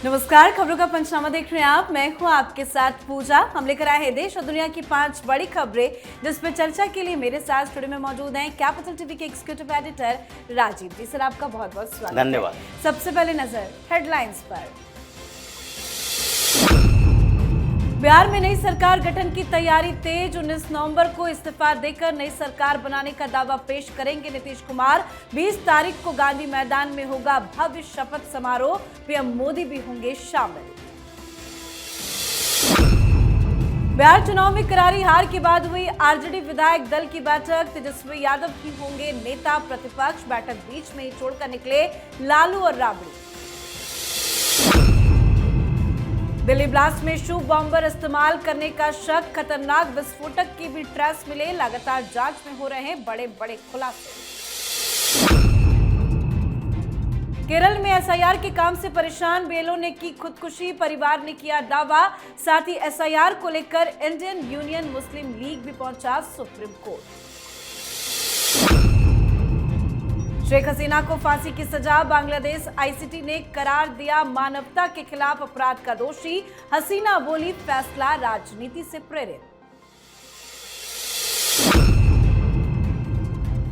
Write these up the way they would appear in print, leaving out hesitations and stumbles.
नमस्कार, खबरों का पंचनामा देख रहे हैं आप। मैं हूं आपके साथ पूजा। हम लेकर आए हैं देश और दुनिया की 5 बड़ी खबरें जिस पर चर्चा के लिए मेरे साथ स्टूडियो में मौजूद हैं कैपिटल टीवी के एग्जीक्यूटिव एडिटर राजीव जी। सर, आपका बहुत बहुत स्वागत है। धन्यवाद। सबसे पहले नजर हेडलाइंस पर। बिहार में नई सरकार गठन की तैयारी तेज। 19 नवंबर को इस्तीफा देकर नई सरकार बनाने का दावा पेश करेंगे नीतीश कुमार। 20 तारीख को गांधी मैदान में होगा भव्य शपथ समारोह। पीएम मोदी भी होंगे शामिल। बिहार चुनाव में करारी हार के बाद हुई आरजेडी विधायक दल की बैठक। तेजस्वी यादव भी होंगे नेता प्रतिपक्ष। बैठक बीच में ही छोड़कर निकले लालू और राबड़ी। दिल्ली ब्लास्ट में शू बॉम्बर इस्तेमाल करने का शक। खतरनाक विस्फोटक की भी ट्रेस मिले। लगातार जांच में हो रहे हैं बड़े बड़े खुलासे। केरल में एसआईआर के काम से परेशान बीएलओ ने की खुदकुशी। परिवार ने किया दावा। साथ ही एसआईआर को लेकर इंडियन यूनियन मुस्लिम लीग भी पहुंचा सुप्रीम कोर्ट। शेख हसीना को फांसी की सजा। बांग्लादेश आईसीटी ने करार दिया मानवता के खिलाफ अपराध का दोषी। हसीना बोली, फैसला राजनीति से प्रेरित।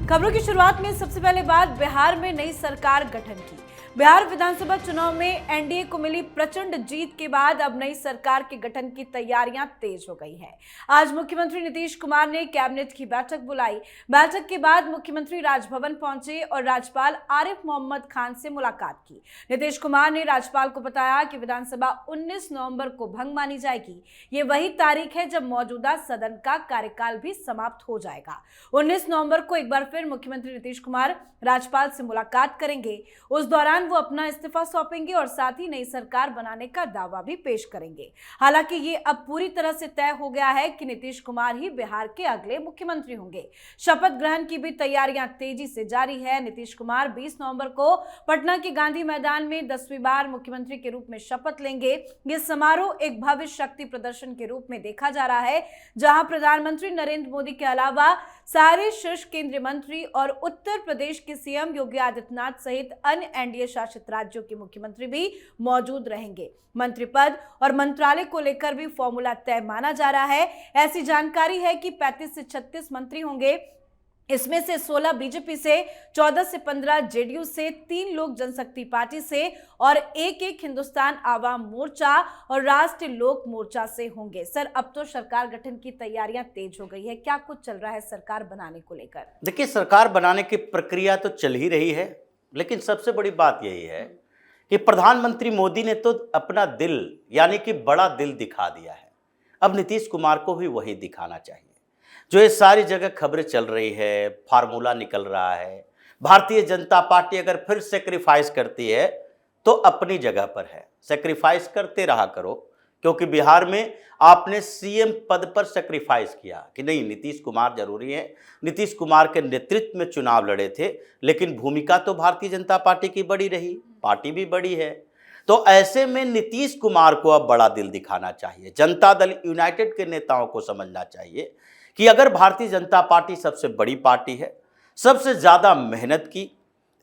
खबरों की शुरुआत में सबसे पहले बात बिहार में नई सरकार गठन की। बिहार विधानसभा चुनाव में एनडीए को मिली प्रचंड जीत के बाद अब नई सरकार के गठन की तैयारियां तेज हो गई हैं। आज मुख्यमंत्री नीतीश कुमार ने कैबिनेट की बैठक बुलाई। बैठक के बाद मुख्यमंत्री राजभवन पहुंचे और राज्यपाल आरिफ मोहम्मद खान से मुलाकात की। नीतीश कुमार ने राज्यपाल को बताया कि विधानसभा 19 नवंबर को भंग मानी जाएगी। ये वही तारीख है जब मौजूदा सदन का कार्यकाल भी समाप्त हो जाएगा। 19 नवंबर को एक बार फिर मुख्यमंत्री नीतीश कुमार राज्यपाल से मुलाकात करेंगे। उस दौरान वो अपना इस्तीफा सौंपेंगे और साथ ही नई सरकार बनाने का दावा भी पेश करेंगे। हालांकि ये अब पूरी तरह से तय हो गया है कि नीतीश कुमार ही बिहार के अगले मुख्यमंत्री होंगे। शपथ ग्रहण की भी तैयारियां तेजी से जारी है। नीतीश कुमार 20 नवंबर को पटना के गांधी मैदान में 10वीं बार मुख्यमंत्री के रूप में शपथ लेंगे। ये समारोह एक भव्य शक्ति प्रदर्शन के रूप में देखा जा रहा है, जहां प्रधानमंत्री नरेंद्र मोदी के अलावा सारे शीर्ष केंद्रीय मंत्री और उत्तर प्रदेश के सीएम योगी आदित्यनाथ सहित अन्य एनडीए शासित राज्यों के मुख्यमंत्री भी मौजूद रहेंगे। मंत्री पद और मंत्रालय को लेकर भी फॉर्मूला तय माना जा रहा है। ऐसी जानकारी है कि 35 से 36 मंत्री होंगे। इसमें से 16 बीजेपी से, 14 से 15 जेडीयू से, 3 लोक जनशक्ति पार्टी से और एक हिंदुस्तान आवाम मोर्चा और राष्ट्रीय लोक मोर्चा से होंगे। सर, अब तो सरकार गठन की तैयारियां तेज हो गई है। क्या कुछ चल रहा है सरकार बनाने को लेकर? देखिए, सरकार बनाने की प्रक्रिया तो चल ही रही है, लेकिन सबसे बड़ी बात यही है कि प्रधानमंत्री मोदी ने तो अपना दिल यानी कि बड़ा दिल दिखा दिया है। अब नीतीश कुमार को भी वही दिखाना चाहिए। जो ये सारी जगह खबरें चल रही है, फार्मूला निकल रहा है, भारतीय जनता पार्टी अगर फिर सेक्रीफाइस करती है तो अपनी जगह पर है। सेक्रीफाइस करते रहा करो, क्योंकि बिहार में आपने सीएम पद पर सेक्रीफाइस किया कि नहीं, नीतीश कुमार जरूरी है। नीतीश कुमार के नेतृत्व में चुनाव लड़े थे, लेकिन भूमिका तो भारतीय जनता पार्टी की बड़ी रही, पार्टी भी बड़ी है। तो ऐसे में नीतीश कुमार को अब बड़ा दिल दिखाना चाहिए। जनता दल यूनाइटेड के नेताओं को समझना चाहिए कि अगर भारतीय जनता पार्टी सबसे बड़ी पार्टी है, सबसे ज्यादा मेहनत की,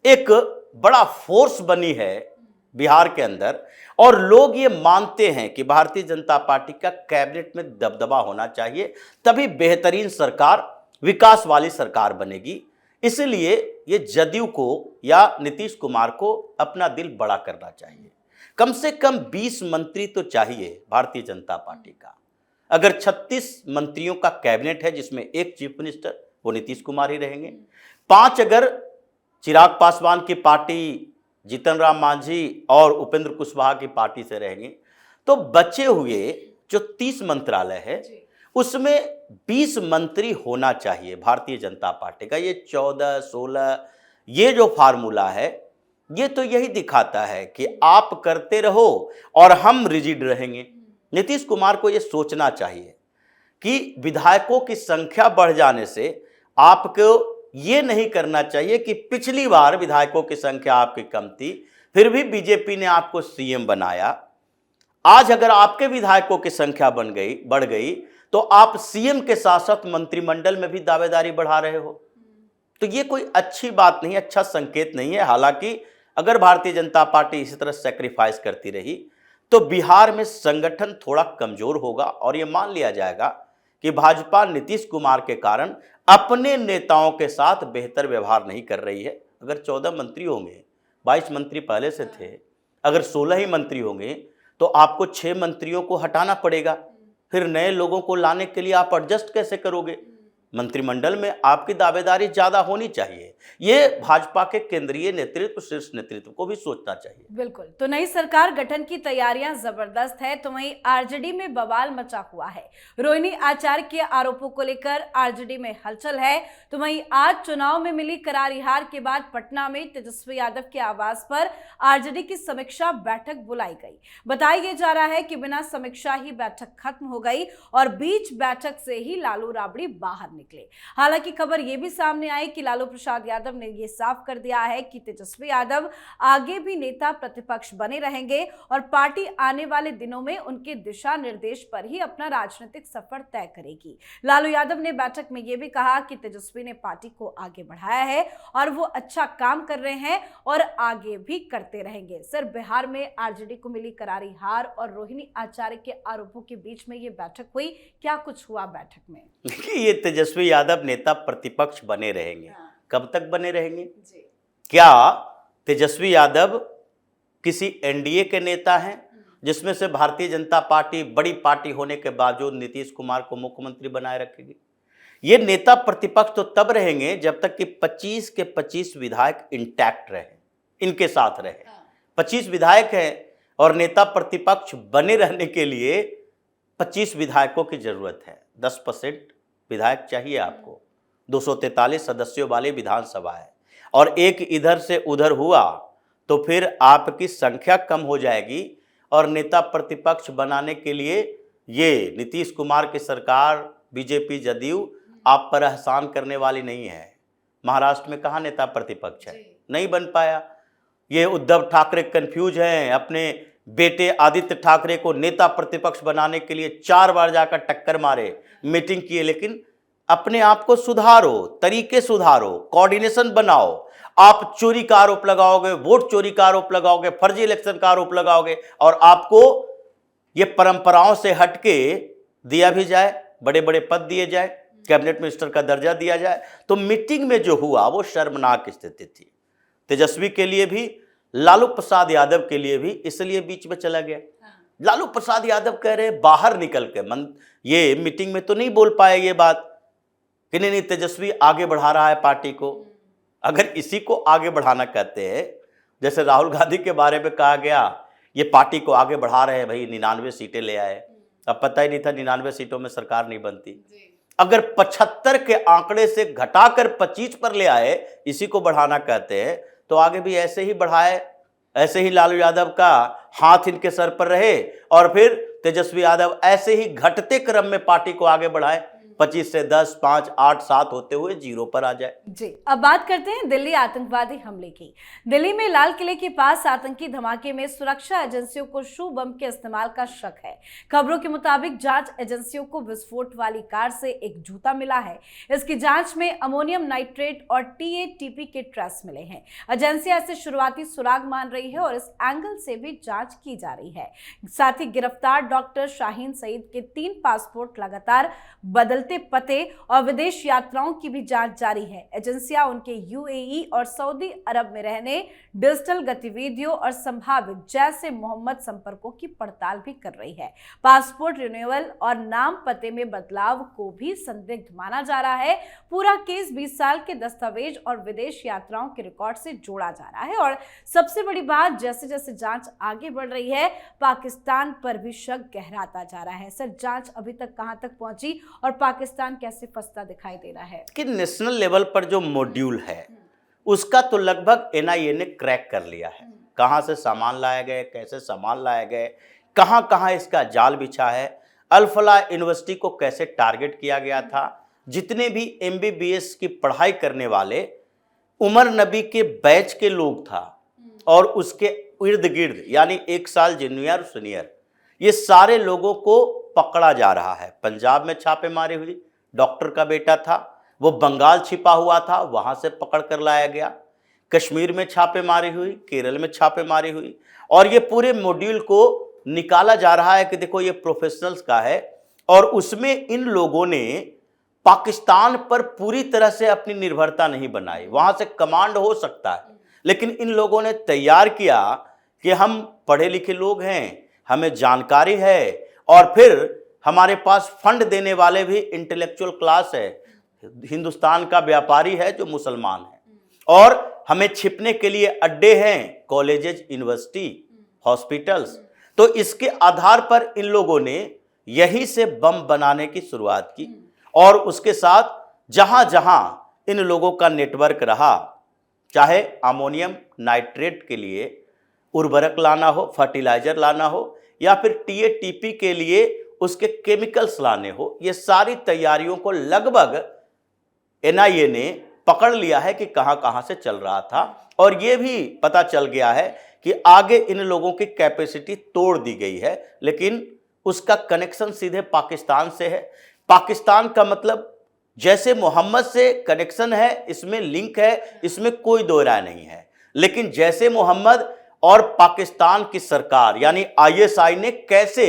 एक बड़ा फोर्स बनी है बिहार के अंदर, और लोग ये मानते हैं कि भारतीय जनता पार्टी का कैबिनेट में दबदबा होना चाहिए, तभी बेहतरीन सरकार, विकास वाली सरकार बनेगी। इसलिए ये जदयू को या नीतीश कुमार को अपना दिल बड़ा करना चाहिए। कम से कम 20 मंत्री तो चाहिए भारतीय जनता पार्टी का। अगर 36 मंत्रियों का कैबिनेट है जिसमें एक चीफ मिनिस्टर, वो नीतीश कुमार ही रहेंगे। 5 अगर चिराग पासवान की पार्टी, जीतन राम मांझी और उपेंद्र कुशवाहा की पार्टी से रहेंगे, तो बचे हुए जो 30 मंत्रालय है उसमें 20 मंत्री होना चाहिए भारतीय जनता पार्टी का। ये 14, 16 ये जो फार्मूला है, ये तो यही दिखाता है कि आप करते रहो और हम रिजिड रहेंगे। नीतीश कुमार को यह सोचना चाहिए कि विधायकों की संख्या बढ़ जाने से आपको ये नहीं करना चाहिए कि पिछली बार विधायकों की संख्या आपकी कम थी, फिर भी बीजेपी ने आपको सीएम बनाया। आज अगर आपके विधायकों की संख्या बढ़ गई तो आप सीएम के साथ साथ मंत्रिमंडल में भी दावेदारी बढ़ा रहे हो। तो ये कोई अच्छी बात नहीं है, अच्छा संकेत नहीं है। हालांकि अगर भारतीय जनता पार्टी इसी तरह सेक्रीफाइस करती रही तो बिहार में संगठन थोड़ा कमजोर होगा और यह मान लिया जाएगा कि भाजपा नीतीश कुमार के कारण अपने नेताओं के साथ बेहतर व्यवहार नहीं कर रही है। अगर 14 मंत्री होंगे, 22 मंत्री पहले से थे, अगर 16 ही मंत्री होंगे तो आपको 6 मंत्रियों को हटाना पड़ेगा। फिर नए लोगों को लाने के लिए आप एडजस्ट कैसे करोगे? मंत्रिमंडल में आपकी दावेदारी ज्यादा होनी चाहिए। ये भाजपा के केंद्रीय नेतृत्व, शीर्ष नेतृत्व को भी सोचना चाहिए। बिल्कुल। तो नई सरकार गठन की तैयारियां जबरदस्त है, तो वहीं आरजेडी में बवाल मचा हुआ है। रोहिणी आचार्य के आरोपों को लेकर आरजेडी में हलचल है। तो वहीं आज चुनाव में मिली करारी हार के बाद पटना में तेजस्वी यादव के आवास पर आरजेडी की समीक्षा बैठक बुलाई गई। बताया जा रहा है कि बिना समीक्षा ही बैठक खत्म हो गई और बीच बैठक से ही लालू राबड़ी बाहर निकले। हालांकि खबर यह भी सामने आई कि लालू प्रसाद यादव ने यह साफ कर दिया है कि तेजस्वी यादव आगे भी नेता प्रतिपक्ष बने रहेंगे और पार्टी आने वाले दिनों में उनके दिशा निर्देश पर ही अपना राजनीतिक सफर तय करेगी। लालू यादव ने बैठक में यह भी कहा कि तेजस्वी ने पार्टी को आगे बढ़ाया है और वो अच्छा काम कर रहे हैं और आगे भी करते रहेंगे। सर, बिहार में आरजेडी को मिली करारी हार और रोहिणी आचार्य के आरोपों के बीच में ये बैठक हुई, क्या कुछ हुआ बैठक में? ये तेजस्वी यादव नेता प्रतिपक्ष बने रहेंगे। कब तक बने रहेंगे जी। क्या तेजस्वी यादव किसी एनडीए के नेता हैं जिसमें से भारतीय जनता पार्टी बड़ी पार्टी होने के बावजूद नीतीश कुमार को मुख्यमंत्री बनाए रखेगी? ये नेता प्रतिपक्ष तो तब रहेंगे जब तक कि 25 के 25 विधायक इंटैक्ट रहे, इनके साथ रहे। 25 विधायक हैं और नेता प्रतिपक्ष बने रहने के लिए 25 विधायकों की जरूरत है। 10% विधायक चाहिए आपको। 243 सदस्यों वाली विधानसभा है और एक इधर से उधर हुआ तो फिर आपकी संख्या कम हो जाएगी और नेता प्रतिपक्ष बनाने के लिए ये नीतीश कुमार की सरकार, बीजेपी, जदयू आप पर एहसान करने वाली नहीं है। महाराष्ट्र में कहाँ नेता प्रतिपक्ष है? नहीं बन पाया। ये उद्धव ठाकरे कंफ्यूज हैं। अपने बेटे आदित्य ठाकरे को नेता प्रतिपक्ष बनाने के लिए 4 बार जाकर टक्कर मारे, मीटिंग किए, लेकिन अपने आप को सुधारो, तरीके सुधारो, कोऑर्डिनेशन बनाओ। आप चोरी का आरोप लगाओगे, वोट चोरी का आरोप लगाओगे, फर्जी इलेक्शन का आरोप लगाओगे और आपको ये परंपराओं से हटके दिया भी जाए, बड़े बड़े पद दिए जाए, कैबिनेट मिनिस्टर का दर्जा दिया जाए, तो मीटिंग में जो हुआ वो शर्मनाक स्थिति थी। तेजस्वी के लिए भी, लालू प्रसाद यादव के लिए भी, इसलिए बीच में चला गया। लालू प्रसाद यादव कह रहे बाहर निकल के, ये मीटिंग में तो नहीं बोल पाए ये बात कि नहीं तेजस्वी आगे बढ़ा रहा है पार्टी को। अगर इसी को आगे बढ़ाना कहते हैं, जैसे राहुल गांधी के बारे में कहा गया ये पार्टी को आगे बढ़ा रहे हैं, भाई 99 सीटें ले आए, अब पता ही नहीं था 99 सीटों में सरकार नहीं बनती। अगर 75 के आंकड़े से घटाकर 25 पर ले आए, इसी को बढ़ाना कहते हैं, तो आगे भी ऐसे ही बढ़ाए, ऐसे ही लालू यादव का हाथ इनके सर पर रहे और फिर तेजस्वी यादव ऐसे ही घटते क्रम में पार्टी को आगे बढ़ाए, 25 से 10, 5, 8, 7 होते हुए 0 पर आ जाए। जी, अब बात करते हैं दिल्ली आतंकवादी हमले की। दिल्ली में लाल किले के पास आतंकी धमाके में सुरक्षा एजेंसियों को शू बम के इस्तेमाल का शक है। खबरों के मुताबिक जांच एजेंसियों को विस्फोट वाली कार से एक जूता मिला है। इसकी जांच में अमोनियम नाइट्रेट और TATP के ट्रेस मिले हैं। एजेंसियां इसे शुरुआती सुराग मान रही है और इस एंगल से भी जांच की जा रही है। साथ ही गिरफ्तार डॉक्टर शाहीन सईद के 3 पासपोर्ट लगातार बदलते पते और विदेश यात्राओं की भी जांच जारी है। एजेंसियां उनके UAE और सऊदी अरब में रहने, डिजिटल गतिविधियों और संभावित जैसे मोहम्मद संपर्कों की पड़ताल भी कर रही है। पासपोर्ट रिन्यूअल और नाम पते में बदलाव को भी संदिग्ध माना जा रहा है। पूरा केस 20 साल के दस्तावेज और विदेश यात्राओं के रिकॉर्ड से जोड़ा जा रहा है और सबसे बड़ी बात, जैसे जैसे जांच आगे बढ़ रही है, पाकिस्तान पर भी शक गहराता जा रहा है। सर, जांच अभी तक कहां तक पहुंची और पाकिस्तान कैसे फंसता दिखाई दे रहा है? कि नेशनल लेवल पर जो मॉड्यूल है उसका तो लगभग NIA ने क्रैक कर लिया है। कहां से सामान लाए गए, कैसे सामान लाए गए, कहां कहां इसका जाल बिछा है, अल-फलाह यूनिवर्सिटी को कैसे टारगेट किया गया था, जितने भी MBBS की पढ़ाई करने वाले उमर नबी के बैच के लोग था और उसके इर्द गिर्द, यानी 1 साल जूनियर सीनियर, ये सारे लोगों को पकड़ा जा रहा है। पंजाब में छापेमारी हुई, डॉक्टर का बेटा था, वो बंगाल छिपा हुआ था, वहां से पकड़ कर लाया गया। कश्मीर में छापेमारी हुई, केरल में छापेमारी हुई और ये पूरे मॉड्यूल को निकाला जा रहा है कि देखो ये प्रोफेशनल्स का है, और उसमें इन लोगों ने पाकिस्तान पर पूरी तरह से अपनी निर्भरता नहीं बनाई। वहां से कमांड हो सकता है, लेकिन इन लोगों ने तैयार किया कि हम पढ़े लिखे लोग हैं, हमें जानकारी है, और फिर हमारे पास फंड देने वाले भी इंटेलेक्चुअल क्लास है, हिंदुस्तान का व्यापारी है जो मुसलमान है, और हमें छिपने के लिए अड्डे हैं, कॉलेजेस, यूनिवर्सिटी, हॉस्पिटल्स। तो इसके आधार पर इन लोगों ने यहीं से बम बनाने की शुरुआत की, और उसके साथ जहां जहां इन लोगों का नेटवर्क रहा, चाहे अमोनियम नाइट्रेट के लिए उर्वरक लाना हो, फर्टिलाइजर लाना हो, या फिर टीएटीपी के लिए उसके केमिकल्स लाने हो, ये सारी तैयारियों को लगभग एनआईए ने पकड़ लिया है कि कहां कहां से चल रहा था। और ये भी पता चल गया है कि आगे इन लोगों की कैपेसिटी तोड़ दी गई है, लेकिन उसका कनेक्शन सीधे पाकिस्तान से है। पाकिस्तान का मतलब जैसे मोहम्मद से कनेक्शन है, इसमें लिंक है, इसमें कोई दो राय नहीं है। लेकिन जैसे मोहम्मद और पाकिस्तान की सरकार यानी आईएसआई ने कैसे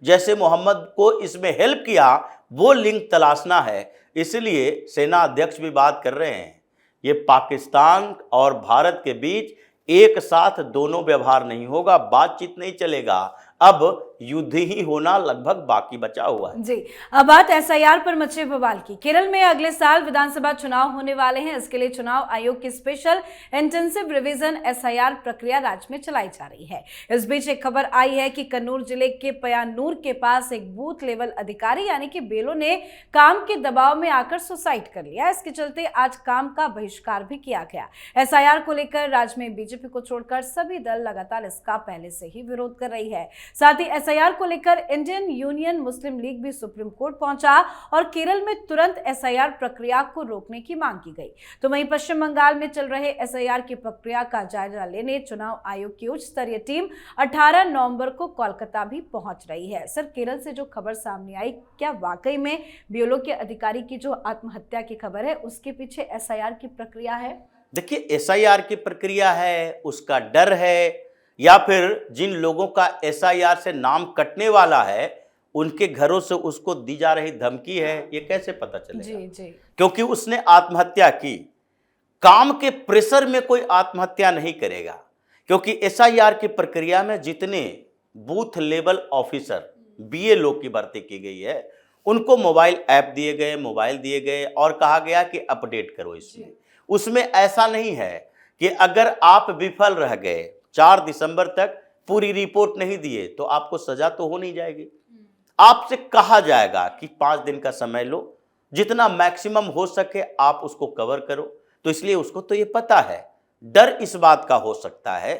जैसे मोहम्मद को इसमें हेल्प किया, वो लिंक तलाशना है। इसलिए सेना अध्यक्ष भी बात कर रहे हैं, ये पाकिस्तान और भारत के बीच एक साथ दोनों व्यवहार नहीं होगा, बातचीत नहीं चलेगा, अब युद्ध ही होना लगभग बाकी बचा हुआ है। जी, अब बात एसआईआर पर मचे बवाल की। केरल में अगले साल विधानसभा चुनाव होने वाले हैं। इसके लिए चुनाव आयोग की स्पेशल इंटेंसिव रिवीजन एसआईआर प्रक्रिया राज्य में चलाई जा रही है। इस बीच एक खबर आई है कि कन्नूर जिले के पयानूर के पास एक बूथ लेवल अधिकारी यानी कि बेलो ने काम के दबाव में आकर सुसाइड कर लिया। इसके चलते आज काम का बहिष्कार भी किया गया। एसआईआर को लेकर राज्य में बीजेपी को छोड़कर सभी दल लगातार इसका पहले से ही विरोध कर रही है। साथ ही एसआईआर को लेकर इंडियन यूनियन मुस्लिम लीग भी सुप्रीम कोर्ट पहुंचा और केरल में तुरंत एसआईआर प्रक्रिया को रोकने की मांग की गई। तो वहीं पश्चिम बंगाल में चल रहे एसआईआर की प्रक्रिया का जायजा लेने चुनाव आयोग की उच्च स्तरीय टीम 18 नवंबर को कोलकाता भी पहुंच रही है। सर, केरल से जो खबर सामने आई, क्या वाकई में बीएलओ के अधिकारी की जो आत्महत्या की खबर है उसके पीछे एसआईआर की प्रक्रिया है? देखिए, एसआईआर की प्रक्रिया है, उसका डर है, या फिर जिन लोगों का एसआईआर से नाम कटने वाला है उनके घरों से उसको दी जा रही धमकी है, ये कैसे पता चलेगा? जी। क्योंकि उसने आत्महत्या की। काम के प्रेशर में कोई आत्महत्या नहीं करेगा, क्योंकि एसआईआर की प्रक्रिया में जितने बूथ लेवल ऑफिसर बीएलओ की भर्ती की गई है उनको मोबाइल ऐप दिए गए, मोबाइल दिए गए और कहा गया कि अपडेट करो इसमें। उसमें ऐसा नहीं है कि अगर आप विफल रह गए, 4 दिसंबर तक पूरी रिपोर्ट नहीं दिए, तो आपको सजा तो हो नहीं जाएगी। आपसे कहा जाएगा कि 5 दिन का समय लो, जितना मैक्सिमम हो सके आप उसको कवर करो। तो इसलिए उसको तो ये पता है। डर इस बात का हो सकता है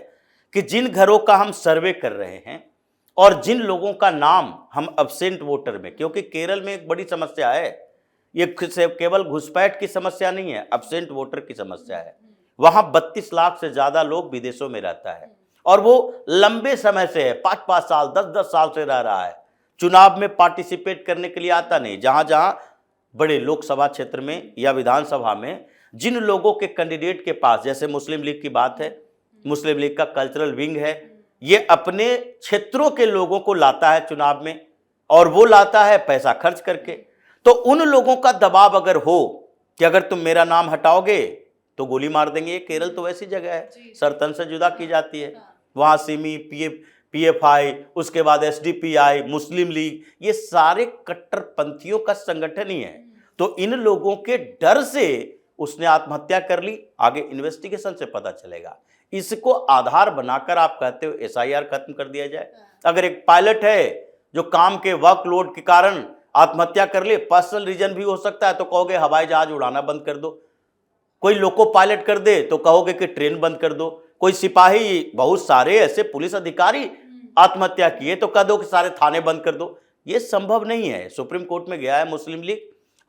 कि जिन घरों का हम सर्वे कर रहे हैं और जिन लोगों का नाम हम अब्सेंट वोटर में, क्योंकि केरल में एक बड़ी समस्या है, ये केवल घुसपैठ की समस्या नहीं है, अब्सेंट वोटर की समस्या है। वहां 32 लाख से ज्यादा लोग विदेशों में रहता है और वो लंबे समय से है, 5-5 साल 10-10 साल से रह रहा है, चुनाव में पार्टिसिपेट करने के लिए आता नहीं। जहां जहां बड़े लोकसभा क्षेत्र में या विधानसभा में जिन लोगों के कैंडिडेट के पास, जैसे मुस्लिम लीग की बात है, मुस्लिम लीग का कल्चरल विंग है, ये अपने क्षेत्रों के लोगों को लाता है चुनाव में, और वो लाता है पैसा खर्च करके। तो उन लोगों का दबाव अगर हो कि अगर तुम मेरा नाम हटाओगे तो गोली मार देंगे। केरल तो वैसी जगह है, सरतन से जुदा की जाती है। वहां सिमी, पीएफआई, उसके बाद एसडीपीआई, मुस्लिम लीग, ये सारे कट्टरपंथियों का संगठन ही है। तो इन लोगों के डर से उसने आत्महत्या कर ली। आगे इन्वेस्टिगेशन से पता चलेगा। इसको आधार बनाकर आप कहते हो एसआईआर खत्म कर दिया जाए। अगर एक पायलट है जो काम के वर्कलोड के कारण आत्महत्या कर ले, पर्सनल रीजन भी हो सकता है, तो कहोगे हवाई जहाज उड़ाना बंद कर दो। कोई लोको पायलट कर दे तो कहोगे कि ट्रेन बंद कर दो। कोई सिपाही, बहुत सारे ऐसे पुलिस अधिकारी आत्महत्या किए तो कह दो कि सारे थाने बंद कर दो। ये संभव नहीं है। सुप्रीम कोर्ट में गया है मुस्लिम लीग,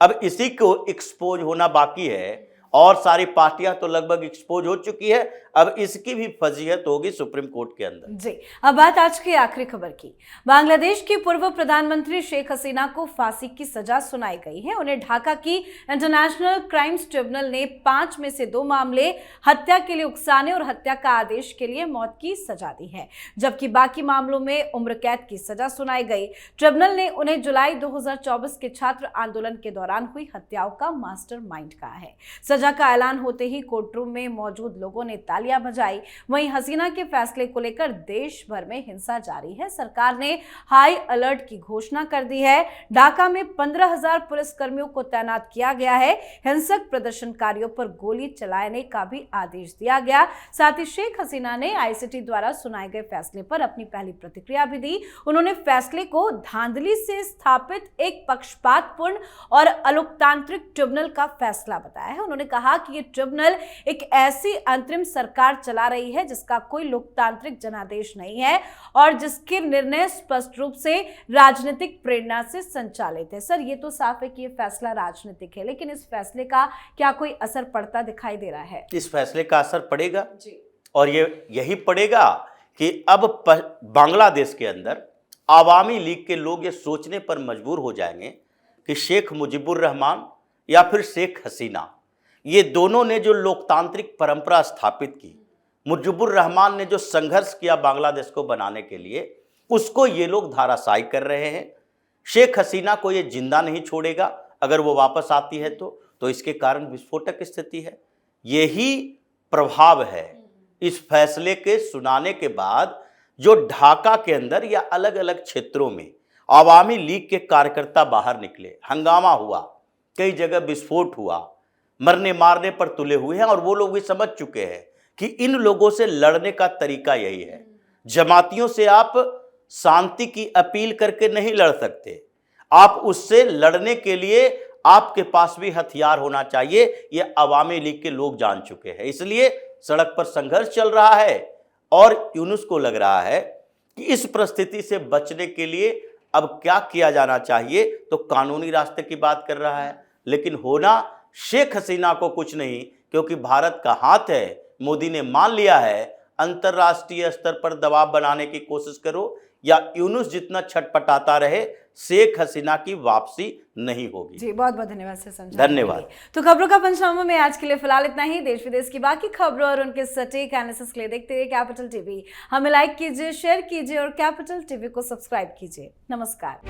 अब इसी को एक्सपोज होना बाकी है और सारी पार्टियां तो लगभग एक्सपोज हो चुकी है। अब इसकी भी फजीहत होगी सुप्रीम कोर्ट के अंदर। जी, अब बात आज की आखिरी खबर की। बांग्लादेश की पूर्व प्रधानमंत्री शेख हसीना को फांसी की सजा सुनाई गई है। उन्हें ढाका की इंटरनेशनल क्राइम्स ट्रिब्यूनल ने 5 में से 2 मामले हत्या के लिए उकसाने और हत्या का आदेश के लिए मौत की सजा दी है, जबकि बाकी मामलों में उम्र कैद की सजा सुनाई गई। ट्रिब्यूनल ने उन्हें जुलाई 2024 के छात्र आंदोलन के दौरान हुई हत्याओं का मास्टरमाइंड कहा है। सजा का ऐलान होते ही कोर्ट रूम में मौजूद लोगों ने तालियां बजाई। वहीं हसीना के फैसले को लेकर देश भर में हिंसा जारी है। सरकार ने हाई अलर्ट की घोषणा कर दी है। ढाका में 15,000 पुलिसकर्मियों को तैनात किया गया है। हिंसक प्रदर्शनकारियों पर गोली चलाने का भी आदेश दिया गया। साथ ही शेख हसीना ने आईसीटी द्वारा सुनाए गए फैसले पर अपनी पहली प्रतिक्रिया भी दी। उन्होंने फैसले को धांधली से स्थापित एक पक्षपातपूर्ण और अलोकतांत्रिक ट्रिब्यूनल का फैसला बताया है। उन्होंने कहा कि ये ट्रिब्यूनल एक ऐसी अंतरिम सरकार चला रही है जिसका कोई लोकतांत्रिक जनादेश नहीं है और जिसके निर्णय स्पष्ट रूप से राजनीतिक प्रेरणा से संचालित है। सर, ये तो साफ है कि ये फैसला राजनीतिक है, लेकिन इस फैसले का क्या कोई असर पड़ता दिखाई दे रहा है? इस फैसले का असर पड़ेगा जी। और ये यही पड़ेगा कि अब बांग्लादेश के अंदर आवामी लीग के लोग ये सोचने पर मजबूर हो जाएंगे कि शेख मुजीबुर रहमान या फिर शेख हसीना, ये दोनों ने जो लोकतांत्रिक परंपरा स्थापित की, मुजीबुर रहमान ने जो संघर्ष किया बांग्लादेश को बनाने के लिए, उसको ये लोग धाराशायी कर रहे हैं। शेख हसीना को ये जिंदा नहीं छोड़ेगा। अगर वो वापस आती है तो इसके कारण विस्फोटक स्थिति है। यही प्रभाव है इस फैसले के सुनाने के बाद जो ढाका के अंदर या अलग अलग क्षेत्रों में आवामी लीग के कार्यकर्ता बाहर निकले, हंगामा हुआ, कई जगह विस्फोट हुआ, मरने मारने पर तुले हुए हैं और वो लोग भी समझ चुके हैं कि इन लोगों से लड़ने का तरीका यही है। जमातियों से आप शांति की अपील करके नहीं लड़ सकते, आप उससे लड़ने के लिए आपके पास भी हथियार होना चाहिए। ये आवामी लीग के लोग जान चुके हैं, इसलिए सड़क पर संघर्ष चल रहा है और यूनुस को लग रहा है कि इस परिस्थिति से बचने के लिए अब क्या किया जाना चाहिए, तो कानूनी रास्ते की बात कर रहा है। लेकिन होना शेख हसीना को कुछ नहीं, क्योंकि भारत का हाथ है। मोदी ने मान लिया है, अंतर्राष्ट्रीय स्तर पर दबाव बनाने की कोशिश करो या यूनुस जितना छटपटाता रहे, शेख हसीना की वापसी नहीं होगी। जी, बहुत बहुत धन्यवाद सर, समझाने धन्यवाद। के लिए। तो खबरों का पंचनामा में आज के लिए फिलहाल इतना ही। देश विदेश की बाकी खबरों और उनके सटीक एनालिसिस के लिए देखते रहिए कैपिटल टीवी। हमें लाइक कीजिए, शेयर कीजिए और कैपिटल टीवी को सब्सक्राइब कीजिए। नमस्कार।